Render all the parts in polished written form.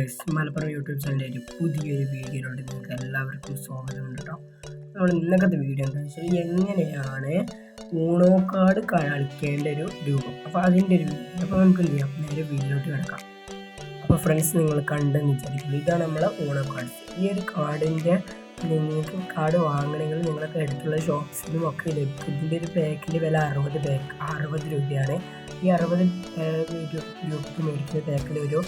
Guys, Malappuram YouTube ചാനലിൻ്റെ ഒരു പുതിയൊരു വീഡിയോയിലോട്ട് നിങ്ങൾക്ക് എല്ലാവർക്കും സ്വാഗതമുണ്ട് കേട്ടോ. നമ്മൾ ഇന്നത്തെ വീഡിയോ എന്താണെന്ന് വെച്ചാൽ എങ്ങനെയാണ് ഊണോ കാർഡ് കളിക്കേണ്ട ഒരു രൂപം. അപ്പോൾ അതിൻ്റെ ഒരു വീഡിയോ. അപ്പോൾ നമുക്ക് എന്ത് ചെയ്യാം, നേരെ വീഡിയോയിലോട്ട് കിടക്കാം. അപ്പോൾ ഫ്രണ്ട്സ്, നിങ്ങൾ കണ്ടെന്ന് വിചാരിക്കുന്നു, ഇതാണ് നമ്മളെ ഊണോ കാർഡ്സ്. ഈ ഒരു കാർഡിൻ്റെ നിങ്ങൾക്ക് കാർഡ് വാങ്ങണമെങ്കിൽ നിങ്ങൾക്ക് അടുത്തുള്ള ഷോപ്സിലും ഒക്കെ ലഭിക്കും. ഇതിൻ്റെ ഒരു പാക്കിൻ്റെ വില 60 രൂപയാണ്. ഈ 60 രൂപയ്ക്ക് മേടിക്കുന്ന പാക്കിൽ ഒരു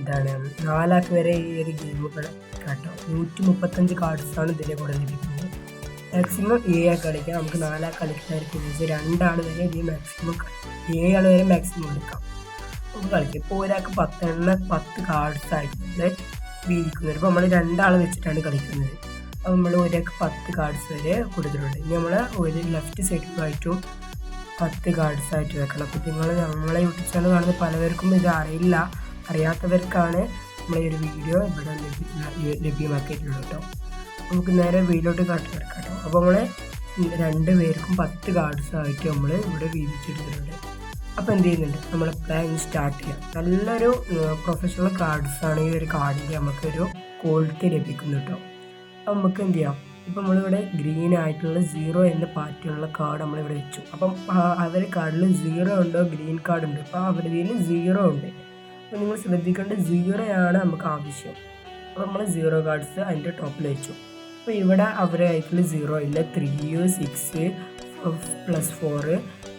4 ആൾക്ക് വരെ ഈ ഒരു ഗെയിമുകൾ കേട്ടോ. 135 കാർഡ്സാണ് ഇതിൻ്റെ കൂടെ ലഭിക്കുന്നത്. മാക്സിമം 7 ആൾക്ക് കളിക്കാം. നമുക്ക് 4 ആൾക്ക് കളിക്കാനായിരിക്കും. 2 ആൾ വരെ ഇത് മാക്സിമം 7 ആൾ വരെ മാക്സിമം എടുക്കാം, നമുക്ക് കളിക്കാം. ഇപ്പോൾ ഒരാൾക്ക് 10 കാർഡ്സ് ആയിട്ട് വീതിക്കുന്നത്. ഇപ്പോൾ നമ്മൾ 2 ആൾ വെച്ചിട്ടാണ് കളിക്കുന്നത്. അപ്പോൾ നമ്മൾ ഒരാൾക്ക് 10 കാർഡ്സ് വരെ കൊടുത്തിട്ടുണ്ട്. ഇനി നമ്മൾ ഒരു ലെഫ്റ്റ് സൈഡിലായിട്ടും 10 കാർഡ്സ് ആയിട്ട് വെക്കണം. അപ്പോൾ നമ്മളെ യൂട്യൂബ് ചാനൽ കാണുന്ന പലവർക്കും ഇത് അറിയാത്തവർക്കാണ് നമ്മളെ ഒരു വീഡിയോ ഇവിടെ ലഭ്യമാക്കിയിട്ടുള്ളത് കേട്ടോ. നമുക്ക് നേരെ വീഡിയോട്ട് കിടക്കാം കേട്ടോ. അപ്പോൾ നമ്മളെ 2 പേർക്കും 10 കാർഡ്സ് ആയിട്ട് നമ്മൾ ഇവിടെ വീതിച്ചെടുത്തിട്ടുണ്ട്. അപ്പോൾ എന്ത് ചെയ്യുന്നുണ്ട്, നമ്മൾ പ്ലാൻ സ്റ്റാർട്ട് ചെയ്യാം. നല്ലൊരു പ്രൊഫഷണൽ കാർഡ്സാണ് ഈ ഒരു കാർഡിൻ്റെ നമുക്കൊരു ക്വാളിറ്റി ലഭിക്കുന്നു കേട്ടോ. അപ്പോൾ നമുക്ക് എന്ത് ചെയ്യാം, ഇപ്പം നമ്മളിവിടെ ഗ്രീൻ ആയിട്ടുള്ള 0 എന്ന പാറ്റേണുള്ള കാർഡ് നമ്മളിവിടെ വെച്ചു. അപ്പം അവരുടെ കാർഡിൽ 0 ഉണ്ടോ, ഗ്രീൻ കാർഡ് ഉണ്ട്. അപ്പോൾ അവരുടെ കയ്യിൽ 0 ഉണ്ട്. അപ്പോൾ നിങ്ങൾ ശ്രദ്ധിക്കേണ്ടത് 0 ആണ് നമുക്ക് ആവശ്യം. അപ്പോൾ നമ്മൾ 0 കാർഡ്സ് അതിൻ്റെ ടോപ്പിൽ വെച്ചു. അപ്പോൾ ഇവിടെ അവരുടെ കയ്യിൽ 0 ഇല്ല, 3, 6 +4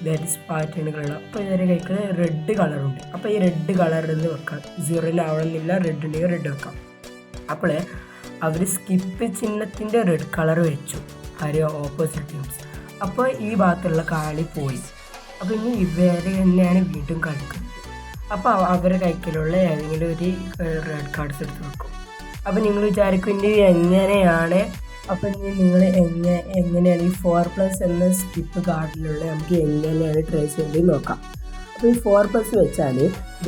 ദാറ്റ്സ് പാറ്റേണുകളുള്ള. അപ്പോൾ ഇവരുടെ കയ്യിൽ റെഡ് കളറുണ്ട്. അപ്പോൾ ഈ റെഡ് കളറിൽ വെക്കാം. 0 ആവണമെന്നില്ല, റെഡ് ഉണ്ടെങ്കിൽ റെഡ് വെക്കാം. അപ്പോൾ അവർ സ്കിപ്പ് ചിഹ്നത്തിൻ്റെ റെഡ് കളർ വെച്ചു ഓപ്പോസിറ്റ് ടീംസ്. അപ്പോൾ ഈ ഭാഗത്തുള്ള കളി പോയി. അപ്പോൾ ഇനി ഇവരെ തന്നെയാണ് വീണ്ടും കളിക്കുന്നത്. അപ്പോൾ അവരുടെ കൈക്കിലുള്ള ഏതെങ്കിലും ഒരു റെഡ് കാർഡ്സ് എടുത്ത് വെക്കും. അപ്പോൾ നിങ്ങൾ വിചാരിക്കും ഇനി എങ്ങനെയാണ്, അപ്പോൾ ഇനി നിങ്ങൾ എങ്ങനെയാണ് ഈ 4+ എന്ന സ്കിപ്പ് കാർഡിലുള്ള നമുക്ക് എങ്ങനെയാണ് ട്രൈ ചെയ്ത് നോക്കാം. അപ്പോൾ ഈ 4+ വെച്ചാൽ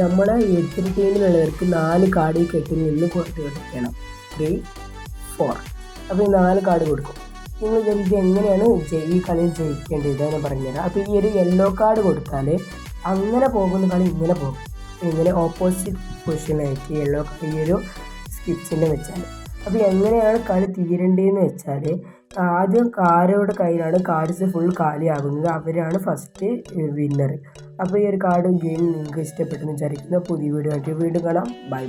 നമ്മളെ എതിർ ടീമിലുള്ളവർക്ക് 4 കാർഡ് ഈ കെട്ടിൽ നിന്ന് കൊടുക്കണം. 3, 4. അപ്പോൾ ഈ 4 കാർഡ് കൊടുക്കും. നിങ്ങൾ ഇത് എങ്ങനെയാണ് ഈ കളി ജയിക്കേണ്ടത് ഞാൻ പറഞ്ഞുതരാം. അപ്പോൾ ഈ ഒരു യെല്ലോ കാർഡ് കൊടുത്താൽ അങ്ങനെ പോകുന്ന കളി ഇങ്ങനെ പോകും. ഇങ്ങനെ ഓപ്പോസിറ്റ് പൊസിഷനായിട്ട് ഈ ഒരു സ്കിപ്പ് ചിഹ്നം വെച്ചാൽ. അപ്പോൾ എങ്ങനെയാണ് കളി തീരേണ്ടതെന്ന് വെച്ചാൽ, ആദ്യം ആരുടെ കയ്യിലാണ് കാർഡ്സ് ഫുൾ കാലിയാകുന്നത് അവരാണ് ഫസ്റ്റ് വിന്നർ. അപ്പോൾ ഈ ഒരു കാർഡ് ഗെയിം നിങ്ങൾക്ക് ഇഷ്ടപ്പെട്ടെന്ന് വിചാരിക്കുന്ന പുതിയ വീഡിയോ ആയിട്ട് വീണ്ടും കാണാം. ബൈ.